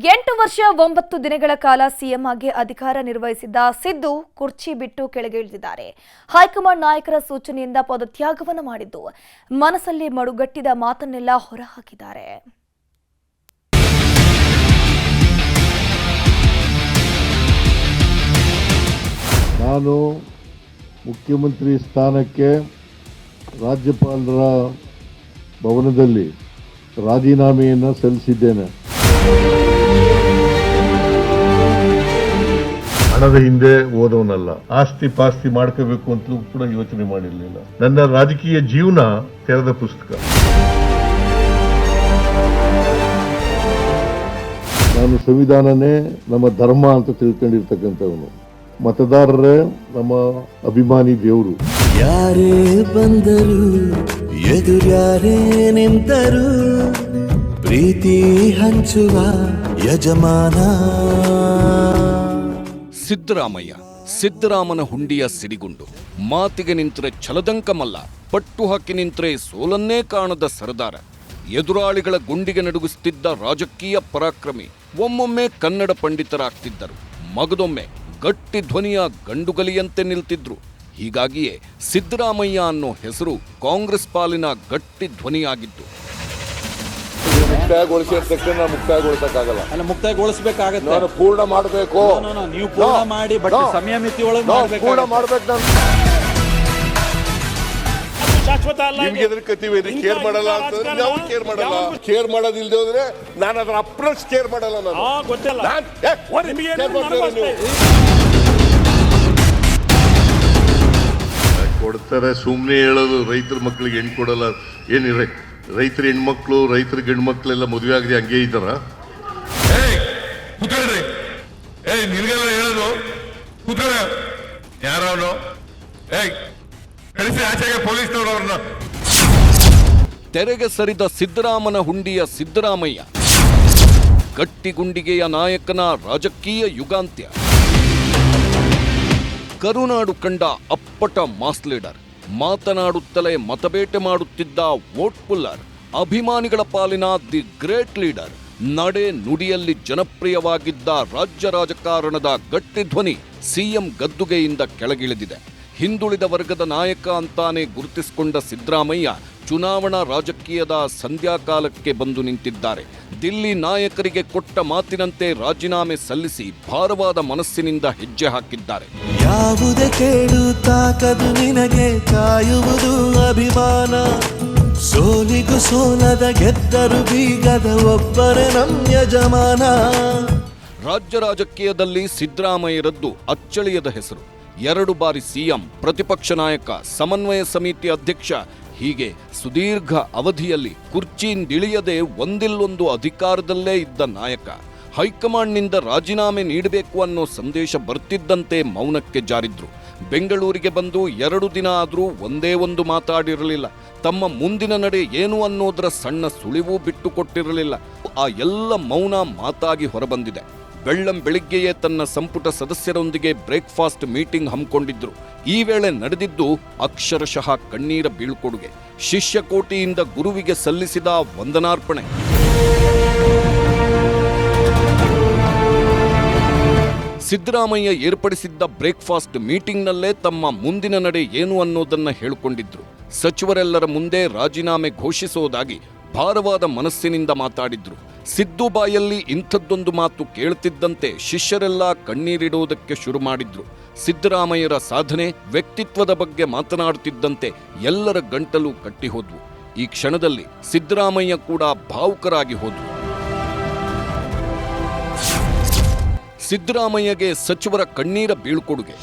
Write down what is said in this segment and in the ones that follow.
8 ವರ್ಷ 9 ದಿನಗಳ ಕಾಲ ಸಿಎಂ ಆಗಿ ಅಧಿಕಾರ ನಿರ್ವಹಿಸಿದ್ದ ಸಿದ್ದು ಕುರ್ಚಿ ಬಿಟ್ಟು ಕೆಳಗೆ ಇಳಿದಿದ್ದಾರೆ. ಹೈಕಮಾಂಡ್ ನಾಯಕರ ಸೂಚನೆಯಿಂದ ಪದತ್ಯಾಗವನ್ನು ಮಾಡಿದ್ದು ಮನಸ್ಸಲ್ಲಿ ಮಡುಗಟ್ಟಿದ ಮಾತನ್ನೆಲ್ಲ ಹೊರಹಾಕಿದ್ದಾರೆ. ನಾನು ಮುಖ್ಯಮಂತ್ರಿ ಸ್ಥಾನಕ್ಕೆ ರಾಜ್ಯಪಾಲರ ಭವನದಲ್ಲಿ ರಾಜೀನಾಮೆಯನ್ನು ಸಲ್ಲಿಸಿದ್ದೇನೆ. ಹಣದ ಹಿಂದೆ ಓದೋನಲ್ಲ, ಆಸ್ತಿ ಪಾಸ್ತಿ ಮಾಡ್ಕೋಬೇಕು ಅಂತಲೂ ಕೂಡ ಯೋಚನೆ ಮಾಡಿರಲಿಲ್ಲ. ನನ್ನ ರಾಜಕೀಯ ಜೀವನ ತೆರೆದ ಪುಸ್ತಕ. ನಾನು ಸಂವಿಧಾನನೇ ನಮ್ಮ ಧರ್ಮ ಅಂತ ತಿಳ್ಕೊಂಡಿರ್ತಕ್ಕಂಥವನು. ಮತದಾರರೇ ನಮ್ಮ ಅಭಿಮಾನಿ ದೇವರು. ಯಾರೇ ಬಂದರು ಎದುರ್ಯಾರೇ ನಿಂತರು ಪ್ರೀತಿ ಹಂಚುವ ಯಜಮಾನ. ಸಿದ್ದರಾಮನ ಹುಂಡಿಯ ಸಿಡಿಗುಂಡು. ಮಾತಿಗೆ ನಿಂತರೆ ಛಲದಂಕಮಲ್ಲ, ಪಟ್ಟು ಹಾಕಿ ನಿಂತರೆ ಸೋಲನ್ನೇ ಕಾಣದ ಸರದಾರ. ಎದುರಾಳಿಗಳ ಗುಂಡಿಗೆ ನಡುಗಿಸುತ್ತಿದ್ದ ರಾಜಕೀಯ ಪರಾಕ್ರಮಿ. ಒಮ್ಮೊಮ್ಮೆ ಕನ್ನಡ ಪಂಡಿತರಾಗ್ತಿದ್ದರು, ಮಗದೊಮ್ಮೆ ಗಟ್ಟಿ ಧ್ವನಿಯ ಗಂಡುಗಲಿಯಂತೆ ನಿಲ್ತಿದ್ರು. ಹೀಗಾಗಿಯೇ ಸಿದ್ದರಾಮಯ್ಯ ಅನ್ನೋ ಹೆಸರು ಕಾಂಗ್ರೆಸ್ ಪಾಲಿನ ಗಟ್ಟಿ ಧ್ವನಿಯಾಗಿದ್ದು. ಮುಕ್ತಾಯಗೊಳಿಸಬೇಕಾಗತ್ತೆ, ಪೂರ್ಣ ಮಾಡಬೇಕು. ನೀವು ಪೂರ್ಣ ಮಾಡಿ, ಬಟ್ ಸಮಯ ಮಿತಿ ಒಳಗೆ ಪೂರ್ಣ ಮಾಡಬೇಕು. ಶಾಶ್ವತ ಅಲ್ಲ. ನಿಮ್ಗೆ ಎದುರ್ಕತ್ತೀವಿ, ಕೇರ್ ಮಾಡಲ್ಲ ಅಂತಂದ್ರೆ ನಾವು ಕೇರ್ ಮಾಡಲ್ಲ. ಕೇರ್ ಮಾಡೋದಿಲ್ದೆ ಹೋದ್ರೆ ನಾನು ಅದರ ಅಪ್ರೋಚ್ ಕೇರ್ ಮಾಡಲ್ಲ. ನಾನು ಗೊತ್ತಿಲ್ಲ ಕೊಡ್ತಾರೆ. ಸುಮ್ಮನೆ ಹೇಳೋದು ರೈತರ ಮಕ್ಕಳಿಗೆ ಹೆಣ್ಣು ಕೊಡಲ್ಲ. ಏನಿಲ್ಲ, ರೈತರ ಹೆಣ್ಮಕ್ಳು ರೈತರ ಗಂಡು ಮಕ್ಕಳೆಲ್ಲ ಮದುವೆ ಆಗದೆ ಹಂಗೆ ಇದ್ದಾರ. ನಿನ್ಗೆಲ್ಲ ಹೇಳೋದು ಕೂತಾರ ಯಾರವನು ಕಳಿಸಿ ಆಚೆಗೆ ಪೊಲೀಸ್ನವ್ರು ಅವ್ರನ್ನ. ತೆರೆಗೆ ಸರಿದ ಸಿದ್ದರಾಮನ ಹುಂಡಿಯ ಸಿದ್ದರಾಮಯ್ಯ, ಗಟ್ಟಿಗುಂಡಿಗೆಯ ನಾಯಕನ ರಾಜಕೀಯ ಯುಗಾಂತ್ಯ. ಕರುನಾಡು ಕಂಡ ಅಪ್ಪಟ ಮಾಸ್ ಲೀಡರ್, ಮಾತನಾಡುತ್ತಲೇ ಮತಬೇಟೆ ಮಾಡುತ್ತಿದ್ದ ವೋಟ್ ಪುಲ್ಲರ್, ಅಭಿಮಾನಿಗಳ ಪಾಲಿನ ದಿ ಗ್ರೇಟ್ ಲೀಡರ್. ನಡೆ ನುಡಿಯಲ್ಲಿ ಜನಪ್ರಿಯವಾಗಿದ್ದ ರಾಜ್ಯ ರಾಜಕಾರಣದ ಗಟ್ಟಿ ಧ್ವನಿ ಸಿಎಂ ಗದ್ದುಗೆಯಿಂದ ಕೆಳಗಿಳಿದಿದೆ. ಹಿಂದುಳಿದ ವರ್ಗದ ನಾಯಕ ಅಂತಾನೆ ಗುರುತಿಸಿಕೊಂಡ ಸಿದ್ದರಾಮಯ್ಯ ಚುನಾವಣಾ ರಾಜಕೀಯದ ಸಂಧ್ಯಾಕಾಲಕ್ಕೆ ಬಂದು ನಿಂತಿದ್ದಾರೆ. ದಿಲ್ಲಿ ನಾಯಕರಿಗೆ ಕೊಟ್ಟ ಮಾತಿನಂತೆ ರಾಜೀನಾಮೆ ಸಲ್ಲಿಸಿ ಭಾರವಾದ ಮನಸ್ಸಿನಿಂದ ಹೆಜ್ಜೆ ಹಾಕಿದ್ದಾರೆ. ಯಾವುದೇ ಕೇಳು ತಾಕದು ನಿನಗೆ, ಕಾಯುವುದು ಅಭಿಮಾನ. ಸೋಲಿಗೂ ಸೋಲದ ಗೆದ್ದರು ಬೀಗದ ಒಬ್ಬರೇ ನಮ್ಮ ಯಜಮಾನ. ರಾಜ್ಯ ರಾಜಕೀಯದಲ್ಲಿ ಸಿದ್ದರಾಮಯ್ಯರದ್ದು ಅಚ್ಚಳಿಯದ ಹೆಸರು. 2 ಬಾರಿ ಸಿಎಂ, ಪ್ರತಿಪಕ್ಷ ನಾಯಕ, ಸಮನ್ವಯ ಸಮಿತಿ ಅಧ್ಯಕ್ಷ, ಹೀಗೆ ಸುದೀರ್ಘ ಅವಧಿಯಲ್ಲಿ ಕುರ್ಚಿಯಿಂದಿಳಿಯದೆ ಒಂದಿಲ್ಲೊಂದು ಅಧಿಕಾರದಲ್ಲೇ ಇದ್ದ ನಾಯಕ. ಹೈಕಮಾಂಡ್ನಿಂದ ರಾಜೀನಾಮೆ ನೀಡಬೇಕು ಅನ್ನೋ ಸಂದೇಶ ಬರ್ತಿದ್ದಂತೆ ಮೌನಕ್ಕೆ ಜಾರಿದ್ರು. ಬೆಂಗಳೂರಿಗೆ ಬಂದು 2 ದಿನ ಆದರೂ ಒಂದೇ ಒಂದು ಮಾತಾಡಿರಲಿಲ್ಲ. ತಮ್ಮ ಮುಂದಿನ ನಡೆ ಏನು ಅನ್ನೋದರ ಸಣ್ಣ ಸುಳಿವು ಬಿಟ್ಟುಕೊಟ್ಟಿರಲಿಲ್ಲ. ಆ ಎಲ್ಲ ಮೌನ ಮಾತಾಗಿ ಹೊರಬಂದಿದೆ. ಬೆಳ್ಳಂಬೆಳಿಗ್ಗೆಯೇ ತನ್ನ ಸಂಪುಟ ಸದಸ್ಯರೊಂದಿಗೆ ಬ್ರೇಕ್ಫಾಸ್ಟ್ ಮೀಟಿಂಗ್ ಹಮ್ಮಿಕೊಂಡಿದ್ರು. ಈ ವೇಳೆ ನಡೆದಿದ್ದು ಅಕ್ಷರಶಃ ಕಣ್ಣೀರ ಬೀಳ್ಕೊಡುಗೆ. ಶಿಷ್ಯಕೋಟಿಯಿಂದ ಗುರುವಿಗೆ ಸಲ್ಲಿಸಿದ ವಂದನಾರ್ಪಣೆ. ಸಿದ್ದರಾಮಯ್ಯ ಏರ್ಪಡಿಸಿದ್ದ ಬ್ರೇಕ್ಫಾಸ್ಟ್ ಮೀಟಿಂಗ್ನಲ್ಲೇ ತಮ್ಮ ಮುಂದಿನ ನಡೆ ಏನು ಅನ್ನೋದನ್ನ ಹೇಳಿಕೊಂಡಿದ್ರು. ಸಚಿವರೆಲ್ಲರ ಮುಂದೆ ರಾಜೀನಾಮೆ ಘೋಷಿಸೋದಾಗಿ ಭಾರವಾದ ಮನಸ್ಸಿನಿಂದ ಮಾತಾಡಿದ್ರು. ಸಿದ್ದು ಬಾಯಲ್ಲಿ ಇಂಥದ್ದೊಂದು ಮಾತು ಕೇಳ್ತಿದ್ದಂತೆ ಶಿಷ್ಯರೆಲ್ಲ ಕಣ್ಣೀರಿಡುವುದಕ್ಕೆ ಶುರು ಮಾಡಿದ್ರು. ಸಿದ್ದರಾಮಯ್ಯರ ಸಾಧನೆ, ವ್ಯಕ್ತಿತ್ವದ ಬಗ್ಗೆ ಮಾತನಾಡುತ್ತಿದ್ದಂತೆ ಎಲ್ಲರ ಗಂಟಲು ಕಟ್ಟಿಹೋದ್ವು. ಈ ಕ್ಷಣದಲ್ಲಿ ಸಿದ್ದರಾಮಯ್ಯ ಕೂಡ ಭಾವುಕರಾಗಿ ಹೋದ್ರು. ಸಿದ್ದರಾಮಯ್ಯಗೆ ಸಚಿವರ ಕಣ್ಣೀರ ಬೀಳ್ಕೊಡುಗೆ.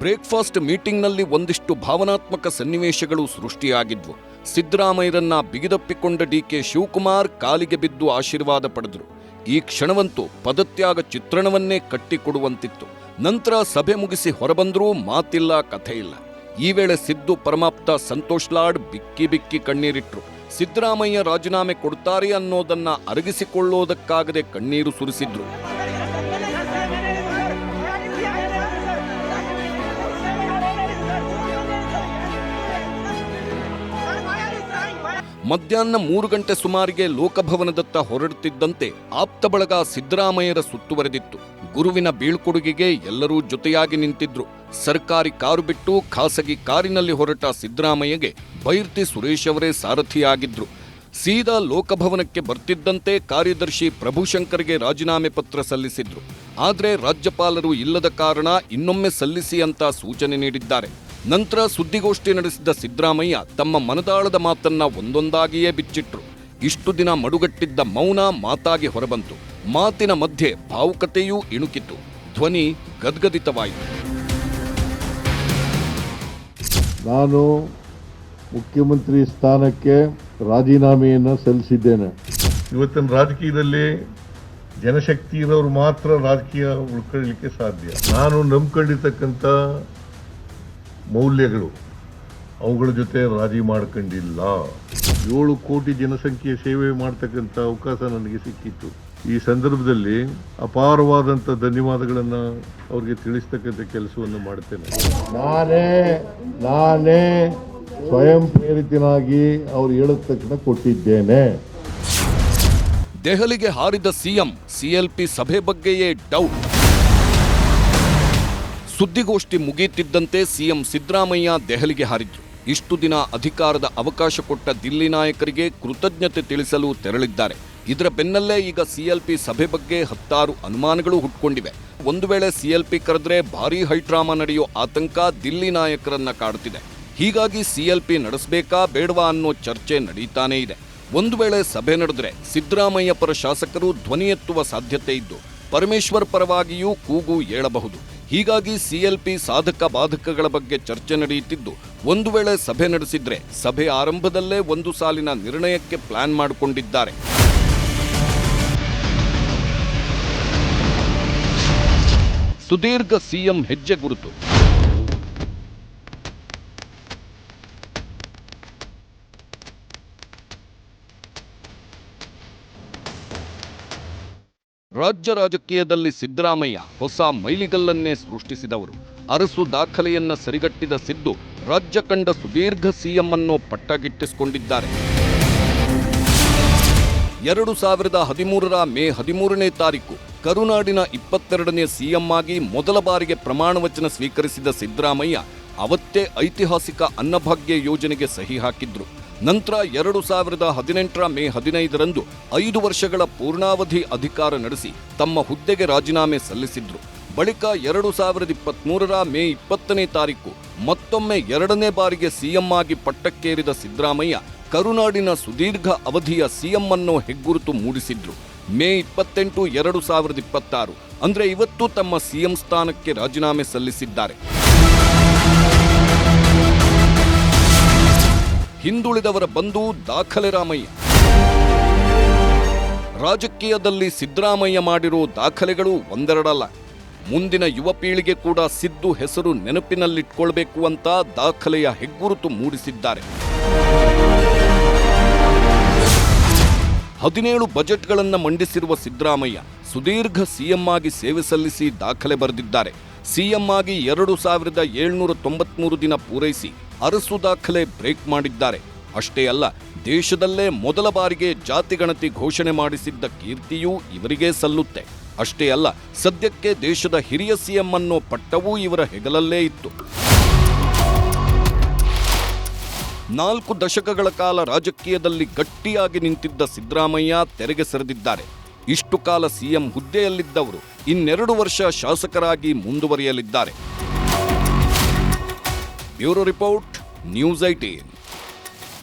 ಬ್ರೇಕ್ಫಾಸ್ಟ್ ಮೀಟಿಂಗ್ನಲ್ಲಿ ಒಂದಿಷ್ಟು ಭಾವನಾತ್ಮಕ ಸನ್ನಿವೇಶಗಳು ಸೃಷ್ಟಿಯಾಗಿದ್ವು. ಸಿದ್ದರಾಮಯ್ಯರನ್ನ ಬಿಗಿದಪ್ಪಿಕೊಂಡ ಡಿಕೆ ಶಿವಕುಮಾರ್ ಕಾಲಿಗೆ ಬಿದ್ದು ಆಶೀರ್ವಾದ ಪಡೆದರು. ಈ ಕ್ಷಣವಂತೂ ಪದತ್ಯಾಗ ಚಿತ್ರಣವನ್ನೇ ಕಟ್ಟಿಕೊಡುವಂತಿತ್ತು. ನಂತರ ಸಭೆ ಮುಗಿಸಿ ಹೊರಬಂದರೂ ಮಾತಿಲ್ಲ, ಕಥೆ ಇಲ್ಲ. ಈ ವೇಳೆ ಸಿದ್ದು ಪರಮಾಪ್ತ ಸಂತೋಷ್ ಲಾಡ್ ಬಿಕ್ಕಿ ಬಿಕ್ಕಿ ಕಣ್ಣೀರಿಟ್ರು. ಸಿದ್ದರಾಮಯ್ಯ ರಾಜೀನಾಮೆ ಕೊಡ್ತಾರೆ ಅನ್ನೋದನ್ನ ಅರಗಿಸಿಕೊಳ್ಳೋದಕ್ಕಾಗದೆ ಕಣ್ಣೀರು ಸುರಿಸಿದ್ರು. ಮಧ್ಯಾಹ್ನ 3 ಗಂಟೆ ಸುಮಾರಿಗೆ ಲೋಕಭವನದತ್ತ ಹೊರಡುತ್ತಿದ್ದಂತೆ ಆಪ್ತ ಬಳಗ ಸಿದ್ದರಾಮಯ್ಯರ ಸುತ್ತುವರೆದಿತ್ತು. ಗುರುವಿನ ಬೀಳ್ಕೊಡುಗೆಗೆ ಎಲ್ಲರೂ ಜೊತೆಯಾಗಿ ನಿಂತಿದ್ರು. ಸರ್ಕಾರಿ ಕಾರು ಬಿಟ್ಟು ಖಾಸಗಿ ಕಾರಿನಲ್ಲಿ ಹೊರಟ ಸಿದ್ದರಾಮಯ್ಯಗೆ ಬೈರ್ತಿ ಸುರೇಶ್ ಅವರೇ ಸಾರಥಿಯಾಗಿದ್ರು. ಸೀದಾ ಲೋಕಭವನಕ್ಕೆ ಬರ್ತಿದ್ದಂತೆ ಕಾರ್ಯದರ್ಶಿ ಪ್ರಭುಶಂಕರ್ಗೆ ರಾಜೀನಾಮೆ ಪತ್ರ ಸಲ್ಲಿಸಿದ್ರು. ಆದರೆ ರಾಜ್ಯಪಾಲರು ಇಲ್ಲದ ಕಾರಣ ಇನ್ನೊಮ್ಮೆ ಸಲ್ಲಿಸಿ ಅಂತ ಸೂಚನೆ ನೀಡಿದ್ದಾರೆ. ನಂತರ ಸುದ್ದಿಗೋಷ್ಠಿ ನಡೆಸಿದ ಸಿದ್ದರಾಮಯ್ಯ ತಮ್ಮ ಮನದಾಳದ ಮಾತನ್ನ ಒಂದೊಂದಾಗಿಯೇ ಬಿಚ್ಚಿಟ್ರು. ಇಷ್ಟು ದಿನ ಮಡುಗಟ್ಟಿದ್ದ ಮೌನ ಮಾತಾಗಿ ಹೊರಬಂತು. ಮಾತಿನ ಮಧ್ಯೆ ಭಾವುಕತೆಯೂ ಇಣುಕಿತು. ಧ್ವನಿ ಗದ್ಗದಿತವಾಯಿತು. ನಾನು ಮುಖ್ಯಮಂತ್ರಿ ಸ್ಥಾನಕ್ಕೆ ರಾಜೀನಾಮೆಯನ್ನು ಸಲ್ಲಿಸಿದ್ದೇನೆ. ಇವತ್ತಿನ ರಾಜಕೀಯದಲ್ಲಿ ಜನಶಕ್ತಿ ಇರೋರು ಮಾತ್ರ ರಾಜಕೀಯ ಉಳ್ಕೊಳ್ಳಲಿಕ್ಕೆ ಸಾಧ್ಯ. ನಾನು ನಂಬ್ಕೊಂಡಿರ್ತಕ್ಕಂಥ ಮೌಲ್ಯಗಳು ಅವುಗಳ ಜೊತೆ ರಾಜಿ ಮಾಡ್ಕೊಂಡಿಲ್ಲ. 7 ಕೋಟಿ ಜನಸಂಖ್ಯೆಯ ಸೇವೆ ಮಾಡ್ತಕ್ಕಂಥ ಅವಕಾಶ ನನಗೆ ಸಿಕ್ಕಿತ್ತು. ಈ ಸಂದರ್ಭದಲ್ಲಿ ಅಪಾರವಾದಂಥ ಧನ್ಯವಾದಗಳನ್ನು ಅವ್ರಿಗೆ ತಿಳಿಸ್ತಕ್ಕಂಥ ಕೆಲಸವನ್ನು ಮಾಡ್ತೇನೆ. ನಾನೇ ಸ್ವಯಂ ಪ್ರೇರಿತನಾಗಿ ಅವ್ರು ಹೇಳಿದ ತಕ್ಷಣ ಕೊಟ್ಟಿದ್ದೇನೆ. ದೆಹಲಿಗೆ ಹಾರಿದ ಸಿಎಂ ಸಿಎಲ್ಪಿ ಸಭೆ ಬಗ್ಗೆಯೇ ಡೌಟ್. ಸುದ್ದಿಗೋಷ್ಠಿ ಮುಗಿಯುತ್ತಿದ್ದಂತೆ ಸಿಎಂ ಸಿದ್ದರಾಮಯ್ಯ ದೆಹಲಿಗೆ ಹಾರಿದ್ರು. ಇಷ್ಟು ದಿನ ಅಧಿಕಾರದ ಅವಕಾಶ ಕೊಟ್ಟ ದಿಲ್ಲಿ ನಾಯಕರಿಗೆ ಕೃತಜ್ಞತೆ ತಿಳಿಸಲು ತೆರಳಿದ್ದಾರೆ. ಇದರ ಬೆನ್ನಲ್ಲೇ ಈಗ ಸಿಎಲ್ಪಿ ಸಭೆ ಬಗ್ಗೆ 10 ಅನುಮಾನಗಳು ಹುಟ್ಕೊಂಡಿವೆ. ಒಂದು ವೇಳೆ ಸಿಎಲ್ಪಿ ಕರೆದ್ರೆ ಭಾರೀ ಹೈಡ್ರಾಮಾ ನಡೆಯೋ ಆತಂಕ ದಿಲ್ಲಿ ನಾಯಕರನ್ನ ಕಾಡುತ್ತಿದೆ. ಹೀಗಾಗಿ ಸಿಎಲ್ಪಿ ನಡೆಸಬೇಕಾ ಬೇಡವಾ ಅನ್ನೋ ಚರ್ಚೆ ನಡೀತಾನೇ ಇದೆ. ಒಂದು ವೇಳೆ ಸಭೆ ನಡೆದ್ರೆ ಸಿದ್ದರಾಮಯ್ಯ ಪರ ಶಾಸಕರು ಧ್ವನಿ ಎತ್ತುವ ಸಾಧ್ಯತೆ ಇದ್ದು ಪರಮೇಶ್ವರ್ ಪರವಾಗಿಯೂ ಕೂಗು ಏಳಬಹುದು. ಹೀಗಾಗಿ ಸಿಎಲ್ಪಿ ಸಾಧಕ ಬಾಧಕಗಳ ಬಗ್ಗೆ ಚರ್ಚೆ ನಡೆಯುತ್ತಿದ್ದು, ಒಂದು ವೇಳೆ ಸಭೆ ನಡೆಸಿದ್ರೆ ಸಭೆ ಆರಂಭದಲ್ಲೇ ಒಂದು ಸಾಲಿನ ನಿರ್ಣಯಕ್ಕೆ ಪ್ಲಾನ್ ಮಾಡಿಕೊಂಡಿದ್ದಾರೆ. ಸುದೀರ್ಘ ಸಿಎಂ ಹೆಜ್ಜೆ ಗುರುತು. ರಾಜ್ಯ ರಾಜಕೀಯದಲ್ಲಿ ಸಿದ್ದರಾಮಯ್ಯ ಹೊಸ ಮೈಲಿಗಲ್ಲನ್ನೇ ಸೃಷ್ಟಿಸಿದವರು. ಅರಸು ದಾಖಲೆಯನ್ನ ಸರಿಗಟ್ಟಿದ ಸಿದ್ದು ರಾಜ್ಯ ಕಂಡ ಸುದೀರ್ಘ ಸಿಎಂ ಅನ್ನೋ ಪಟ್ಟಗಿಟ್ಟಿಸಿಕೊಂಡಿದ್ದಾರೆ. 2013ರ ಮೇ 13ನೇ ತಾರೀಕು ಕರುನಾಡಿನ 22ನೇ ಸಿಎಂ ಆಗಿ ಮೊದಲ ಬಾರಿಗೆ ಪ್ರಮಾಣ ವಚನ ಸ್ವೀಕರಿಸಿದ ಸಿದ್ದರಾಮಯ್ಯ ಅವತ್ತೇ ಐತಿಹಾಸಿಕ ಅನ್ನಭಾಗ್ಯ ಯೋಜನೆಗೆ ಸಹಿ ಹಾಕಿದ್ರು. ನಂತರ 2018ರ ಮೇ 15ರಂದು 5 ವರ್ಷಗಳ ಪೂರ್ಣಾವಧಿ ಅಧಿಕಾರ ನಡೆಸಿ ತಮ್ಮ ಹುದ್ದೆಗೆ ರಾಜೀನಾಮೆ ಸಲ್ಲಿಸಿದ್ರು. ಬಳಿಕ 2023ರ ಮೇ 20ನೇ ತಾರೀಕು ಮತ್ತೊಮ್ಮೆ 2ನೇ ಬಾರಿಗೆ ಸಿಎಂ ಆಗಿ ಪಟ್ಟಕ್ಕೇರಿದ ಸಿದ್ದರಾಮಯ್ಯ ಕರುನಾಡಿನ ಸುದೀರ್ಘ ಅವಧಿಯ ಸಿಎಂ ಅನ್ನೋ ಹೆಗ್ಗುರುತು ಮೂಡಿಸಿದ್ರು. ಮೇ 28, 2026 ಅಂದ್ರೆ ಇವತ್ತು ತಮ್ಮ ಸಿಎಂ ಸ್ಥಾನಕ್ಕೆ ರಾಜೀನಾಮೆ ಸಲ್ಲಿಸಿದ್ದಾರೆ. ಹಿಂದುಳಿದವರ ಬಂಧು ದಾಖಲೆ ರಾಮಯ್ಯ. ರಾಜಕೀಯದಲ್ಲಿ ಸಿದ್ದರಾಮಯ್ಯ ಮಾಡಿರೋ ದಾಖಲೆಗಳು ಒಂದೆರಡಲ್ಲ. ಮುಂದಿನ ಯುವ ಪೀಳಿಗೆ ಕೂಡ ಸಿದ್ದು ಹೆಸರು ನೆನಪಿನಲ್ಲಿಟ್ಕೊಳ್ಬೇಕು ಅಂತ ದಾಖಲೆಯ ಹೆಗ್ಗುರುತು ಮೂಡಿಸಿದ್ದಾರೆ. 17 ಬಜೆಟ್ಗಳನ್ನು ಮಂಡಿಸಿರುವ ಸಿದ್ದರಾಮಯ್ಯ ಸುದೀರ್ಘ ಸಿಎಂ ಆಗಿ ಸೇವೆ ಸಲ್ಲಿಸಿ ದಾಖಲೆ ಬರೆದಿದ್ದಾರೆ. ಸಿಎಂ ಆಗಿ 2793 ದಿನ ಪೂರೈಸಿ ಅರಸು ದಾಖಲೆ ಬ್ರೇಕ್ ಮಾಡಿದ್ದಾರೆ. ಅಷ್ಟೇ ಅಲ್ಲ, ದೇಶದಲ್ಲೇ ಮೊದಲ ಬಾರಿಗೆ ಜಾತಿಗಣತಿ ಘೋಷಣೆ ಮಾಡಿಸಿದ್ದ ಕೀರ್ತಿಯೂ ಇವರಿಗೆ ಸಲ್ಲುತ್ತೆ. ಅಷ್ಟೇ ಅಲ್ಲ, ಸದ್ಯಕ್ಕೆ ದೇಶದ ಹಿರಿಯ ಸಿಎಂ ಅನ್ನೋ ಪಟ್ಟವೂ ಇವರ ಹೆಗಲಲ್ಲೇ ಇತ್ತು. 4 ದಶಕಗಳ ಕಾಲ ರಾಜಕೀಯದಲ್ಲಿ ಗಟ್ಟಿಯಾಗಿ ನಿಂತಿದ್ದ ಸಿದ್ದರಾಮಯ್ಯ ತೆರೆಗೆ ಸರಿದಿದ್ದಾರೆ. ಇಷ್ಟು ಕಾಲ ಸಿಎಂ ಹುದ್ದೆಯಲ್ಲಿದ್ದವರು 2 ವರ್ಷ ಶಾಸಕರಾಗಿ ಮುಂದುವರಿಯಲಿದ್ದಾರೆ. Bureau report, news 18.